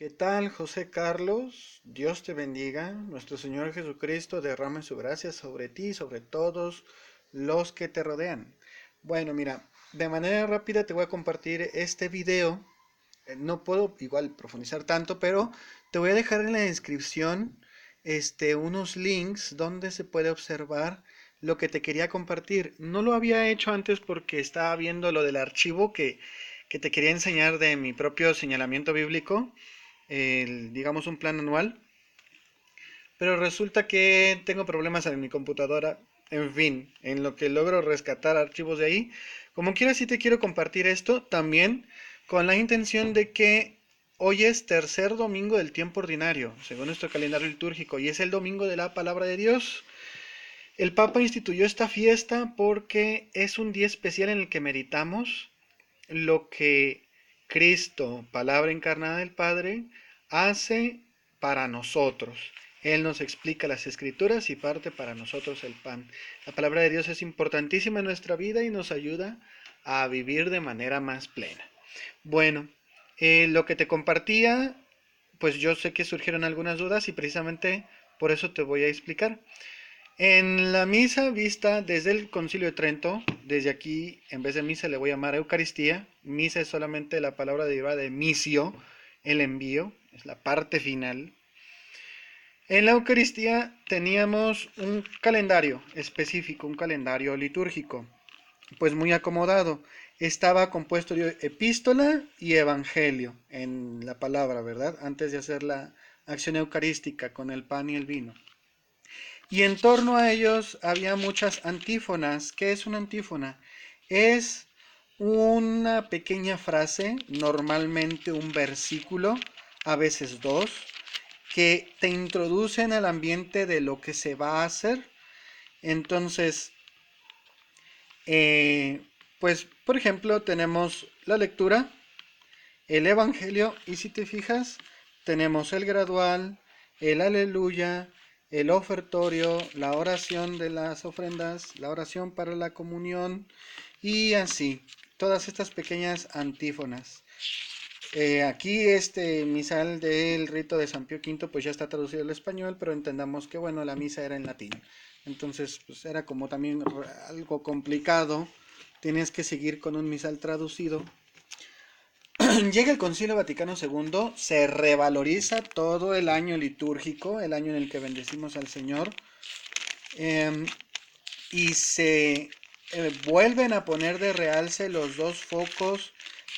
¿Qué tal, José Carlos? Dios te bendiga. Nuestro Señor Jesucristo derrame su gracia sobre ti y sobre todos los que te rodean. Bueno, mira, de manera rápida te voy a compartir este video. No puedo igual profundizar tanto, pero te voy a dejar en la descripción unos links donde se puede observar lo que te quería compartir. No lo había hecho antes porque estaba viendo lo del archivo que te quería enseñar de mi propio señalamiento bíblico, digamos un plan anual, pero resulta que tengo problemas en mi computadora, en fin, en lo que logro rescatar archivos de ahí. Como quiera, sí te quiero compartir esto también con la intención de que hoy es tercer domingo del tiempo ordinario, según nuestro calendario litúrgico, y es el domingo de la palabra de Dios. El Papa instituyó esta fiesta porque es un día especial en el que meditamos lo que Cristo, palabra encarnada del Padre, hace para nosotros. Él nos explica las escrituras y parte para nosotros el pan. La palabra de Dios es importantísima en nuestra vida y nos ayuda a vivir de manera más plena. Bueno, lo que te compartía, pues yo sé que surgieron algunas dudas y precisamente por eso te voy a explicar. En la misa vista desde el Concilio de Trento, desde aquí, en vez de misa le voy a llamar Eucaristía. Misa es solamente la palabra derivada de misio, el envío, es la parte final. En la Eucaristía teníamos un calendario específico, un calendario litúrgico, pues muy acomodado. Estaba compuesto de epístola y evangelio en la palabra, ¿verdad? Antes de hacer la acción eucarística con el pan y el vino. Y en torno a ellos había muchas antífonas. ¿Qué es una antífona? Es una pequeña frase, normalmente un versículo, a veces dos, que te introducen al ambiente de lo que se va a hacer. Entonces, eh, pues, por ejemplo, tenemos la lectura, el Evangelio, y si te fijas, tenemos el gradual, el aleluya, el ofertorio, la oración de las ofrendas, la oración para la comunión y así, todas estas pequeñas antífonas. Aquí este misal del rito de San Pío V pues ya está traducido al español, pero entendamos que bueno, la misa era en latín. Entonces pues era como también algo complicado, tienes que seguir con un misal traducido. Llega el Concilio Vaticano II, se revaloriza todo el año litúrgico, el año en el que bendecimos al Señor, eh, y se vuelven a poner de realce los dos focos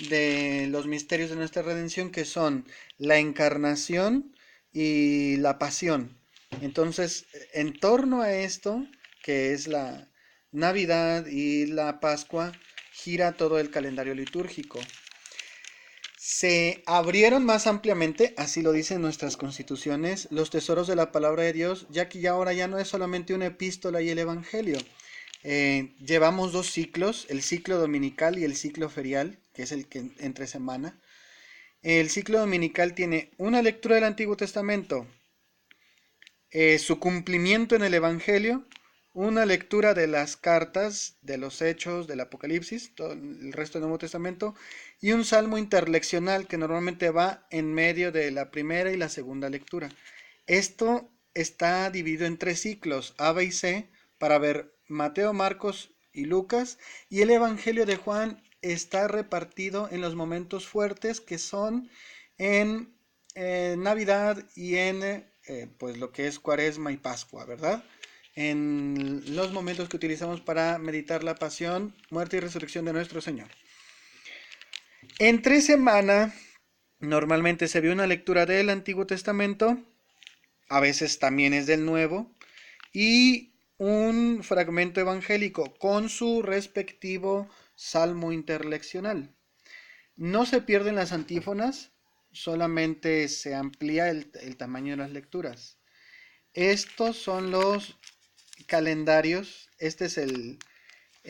de los misterios de nuestra redención, que son la encarnación y la pasión. Entonces, en torno a esto, que es la Navidad y la Pascua, gira todo el calendario litúrgico. Se abrieron más ampliamente, así lo dicen nuestras constituciones, los tesoros de la palabra de Dios, ya que ya ahora ya no es solamente una epístola y el Evangelio. Llevamos dos ciclos, el ciclo dominical y el ciclo ferial, que es el que entre semana. El ciclo dominical tiene una lectura del Antiguo Testamento, su cumplimiento en el Evangelio, una lectura de las cartas, de los hechos, del Apocalipsis, todo el resto del Nuevo Testamento, y un salmo interleccional que normalmente va en medio de la primera y la segunda lectura. Esto está dividido en tres ciclos, A, B y C, para ver Mateo, Marcos y Lucas, y el Evangelio de Juan está repartido en los momentos fuertes que son en Navidad y en pues lo que es Cuaresma y Pascua, ¿verdad? En los momentos que utilizamos para meditar la pasión, muerte y resurrección de nuestro Señor. Entre semana, normalmente se ve una lectura del Antiguo Testamento, a veces también es del Nuevo, y un fragmento evangélico con su respectivo salmo interleccional. No se pierden las antífonas, solamente se amplía el tamaño de las lecturas. Estos son los calendarios. Este es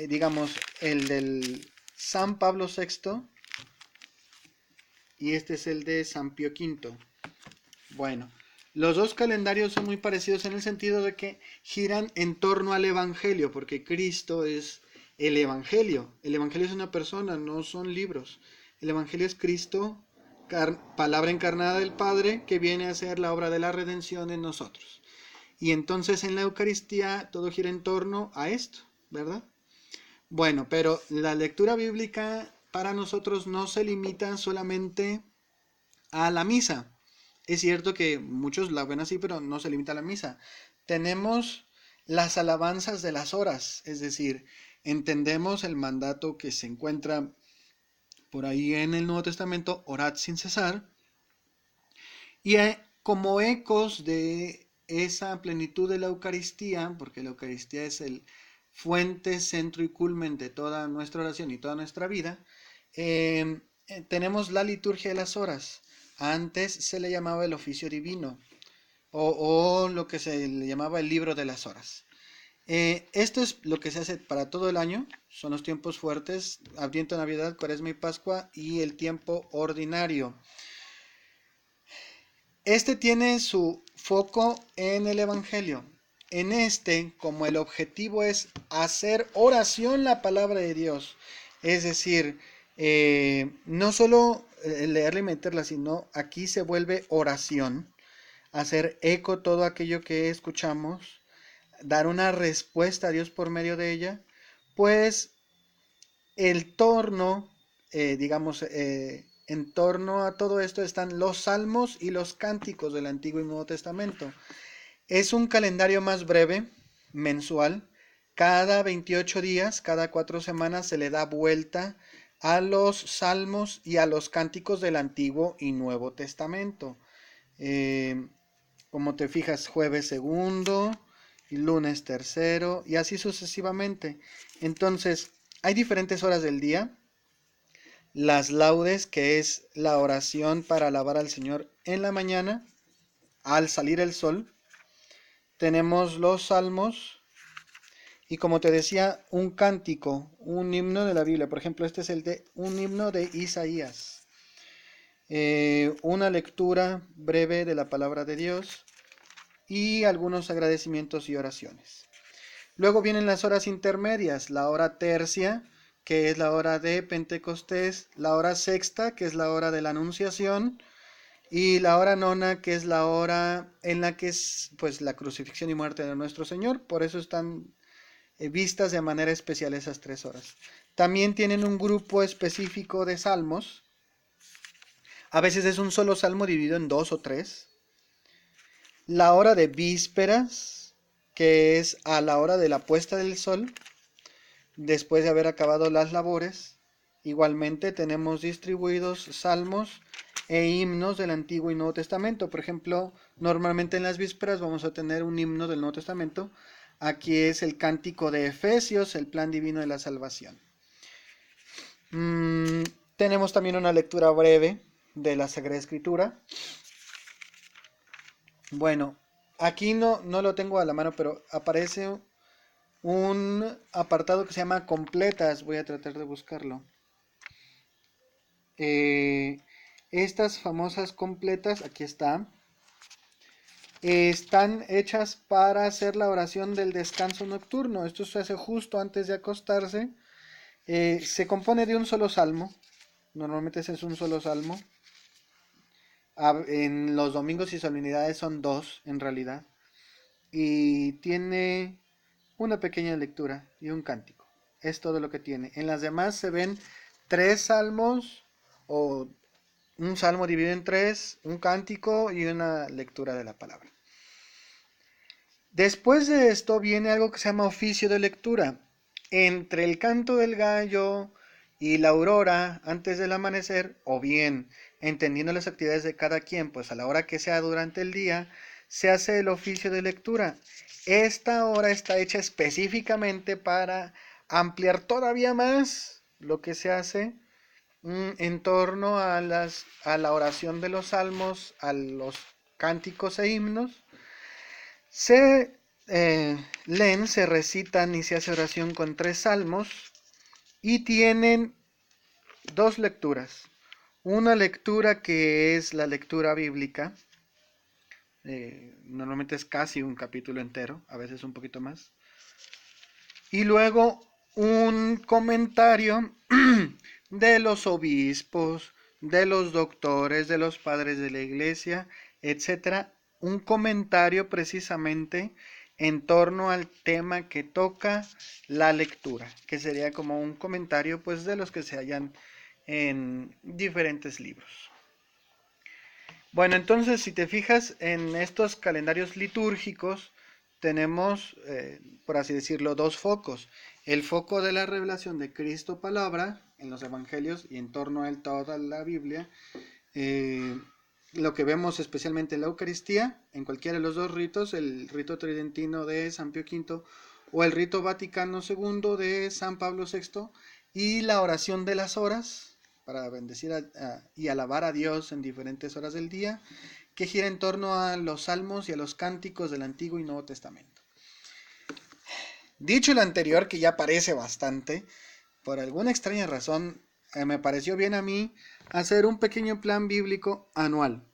digamos, el del San Pablo VI y este es el de San Pío V. Bueno, los dos calendarios son muy parecidos en el sentido de que giran en torno al Evangelio, porque Cristo es el Evangelio. El Evangelio es una persona, no son libros. El Evangelio es Cristo palabra encarnada del Padre que viene a hacer la obra de la redención en nosotros. Y entonces en la Eucaristía todo gira en torno a esto, ¿verdad? Bueno, pero la lectura bíblica para nosotros no se limita solamente a la misa. Es cierto que muchos la ven así, pero no se limita a la misa. Tenemos las alabanzas de las horas, es decir, entendemos el mandato que se encuentra por ahí en el Nuevo Testamento, orad sin cesar, y como ecos de esa plenitud de la Eucaristía, porque la Eucaristía es el fuente, centro y culmen de toda nuestra oración y toda nuestra vida, tenemos la liturgia de las horas. Antes se le llamaba el oficio divino o lo que se le llamaba el libro de las horas. Esto es lo que se hace para todo el año, son los tiempos fuertes, Adviento, Navidad, Cuaresma y Pascua y el tiempo ordinario. Este tiene su foco en el Evangelio. En este, como el objetivo es hacer oración la palabra de Dios, es decir, no solo leerla y meterla, sino aquí se vuelve oración, hacer eco todo aquello que escuchamos, dar una respuesta a Dios por medio de ella, pues el torno, en torno a todo esto están los salmos y los cánticos del Antiguo y Nuevo Testamento. Es un calendario más breve, mensual. Cada 28 días, cada 4 semanas se le da vuelta a los salmos y a los cánticos del Antiguo y Nuevo Testamento. Eh, Como te fijas, jueves segundo, y lunes tercero, y así sucesivamente. Entonces, hay diferentes horas del día. Las laudes, que es la oración para alabar al Señor en la mañana, al salir el sol. Tenemos los salmos y, como te decía, un cántico, un himno de la Biblia. Por ejemplo, este es un himno de Isaías. Una lectura breve de la palabra de Dios y algunos agradecimientos y oraciones. Luego vienen las horas intermedias, la hora tercia, que es la hora de Pentecostés, la hora sexta, que es la hora de la Anunciación, y la hora nona, que es la hora en la que es pues la crucifixión y muerte de nuestro Señor. Por eso están vistas de manera especial esas 3 horas. También tienen un grupo específico de salmos. A veces es un solo salmo dividido en 2 o 3. La hora de vísperas, que es a la hora de la puesta del sol, después de haber acabado las labores. Igualmente tenemos distribuidos salmos e himnos del Antiguo y Nuevo Testamento. Por ejemplo, normalmente en las vísperas vamos a tener un himno del Nuevo Testamento. Aquí es el cántico de Efesios, el plan divino de la salvación. Tenemos también una lectura breve de la Sagrada Escritura. Bueno, aquí no lo tengo a la mano, pero aparece un apartado que se llama completas. Voy a tratar de buscarlo. Estas famosas completas, aquí está, están hechas para hacer la oración del descanso nocturno. Esto se hace justo antes de acostarse. Se compone de un solo salmo. Normalmente ese es un solo salmo. En los domingos y solemnidades son 2 en realidad. Y tiene una pequeña lectura y un cántico. Es todo lo que tiene. En las demás se ven 3 salmos o un salmo dividido en 3, un cántico y una lectura de la palabra. Después de esto viene algo que se llama oficio de lectura. Entre el canto del gallo y la aurora antes del amanecer, o bien entendiendo las actividades de cada quien, pues a la hora que sea durante el día, se hace el oficio de lectura. Esta hora está hecha específicamente para ampliar todavía más lo que se hace en torno a la oración de los salmos, a los cánticos e himnos. Se leen, se recitan y se hace oración con 3 salmos y tienen 2 lecturas. Una lectura que es la lectura bíblica, normalmente es casi un capítulo entero, a veces un poquito más. Y luego un comentario de los obispos, de los doctores, de los padres de la iglesia, etcétera, un comentario precisamente en torno al tema que toca la lectura, que sería como un comentario pues de los que se hallan en diferentes libros. Bueno, entonces si te fijas en estos calendarios litúrgicos, tenemos, por así decirlo, dos focos. El foco de la revelación de Cristo palabra en los evangelios y en torno a él toda la Biblia. Eh, lo que vemos especialmente en la Eucaristía, en cualquiera de los dos ritos, el rito tridentino de San Pío V o el rito Vaticano II de San Pablo VI, y la oración de las horas para bendecir y alabar a Dios en diferentes horas del día, que gira en torno a los salmos y a los cánticos del Antiguo y Nuevo Testamento. Dicho lo anterior, que ya parece bastante, por alguna extraña razón me pareció bien a mí hacer un pequeño plan bíblico anual.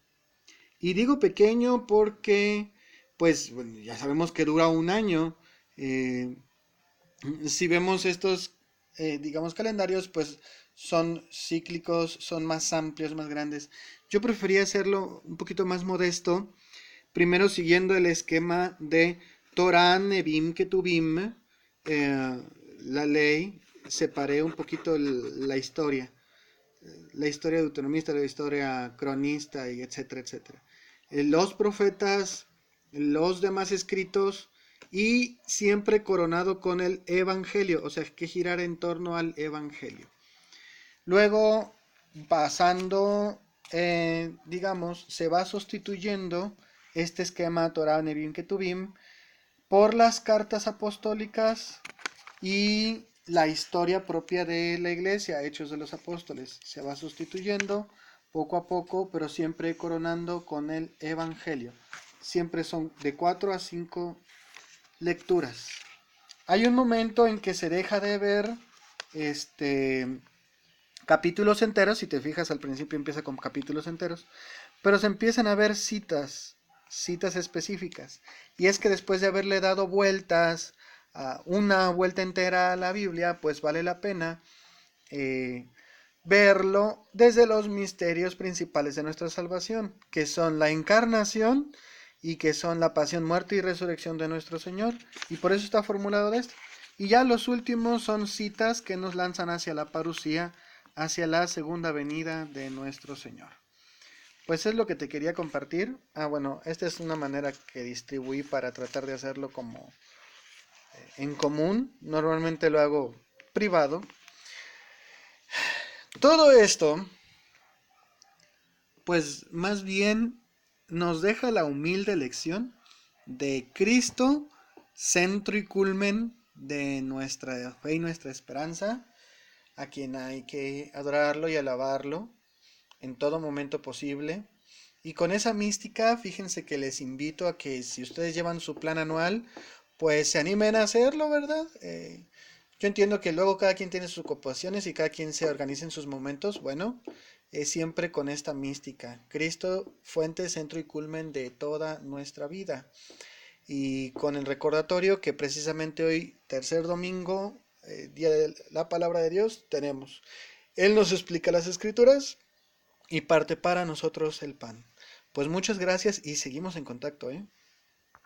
Y digo pequeño porque, pues, bueno, ya sabemos que dura un año. Eh, si vemos estos, digamos, calendarios, pues son cíclicos, son más amplios, más grandes. Yo prefería hacerlo un poquito más modesto, primero siguiendo el esquema de Torah, Nebim, Ketubim, la ley, separé un poquito la historia deuteronomista, la historia cronista, y etcétera, etcétera. Los profetas, los demás escritos, y siempre coronado con el evangelio, o sea, que girar en torno al evangelio. Luego, pasando, digamos, se va sustituyendo este esquema Torah, Nebim, Ketubim por las cartas apostólicas y la historia propia de la iglesia, Hechos de los Apóstoles. Se va sustituyendo poco a poco, pero siempre coronando con el evangelio. Siempre son de 4 a 5 lecturas. Hay un momento en que se deja de ver capítulos enteros. Si te fijas, al principio empieza con capítulos enteros, pero se empiezan a ver citas específicas. Y es que después de haberle dado vueltas, una vuelta entera a la Biblia, pues vale la pena verlo desde los misterios principales de nuestra salvación, que son la encarnación y que son la pasión, muerte y resurrección de nuestro Señor. Y por eso está formulado de esto. Y ya los últimos son citas que nos lanzan hacia la parucía, hacia la segunda venida de nuestro Señor. Pues es lo que te quería compartir. Bueno, esta es una manera que distribuí para tratar de hacerlo como en común. Normalmente lo hago privado. Todo esto, pues más bien nos deja la humilde lección de Cristo, centro y culmen de nuestra fe y nuestra esperanza, a quien hay que adorarlo y alabarlo en todo momento posible. Y con esa mística, fíjense que les invito a que si ustedes llevan su plan anual, pues se animen a hacerlo, ¿verdad? Yo entiendo que luego cada quien tiene sus ocupaciones y cada quien se organiza en sus momentos. Bueno, siempre con esta mística. Cristo, fuente, centro y culmen de toda nuestra vida. Y con el recordatorio que precisamente hoy, tercer domingo, día de la palabra de Dios, tenemos. Él nos explica las escrituras y parte para nosotros el pan. Pues muchas gracias y seguimos en contacto, ¿eh?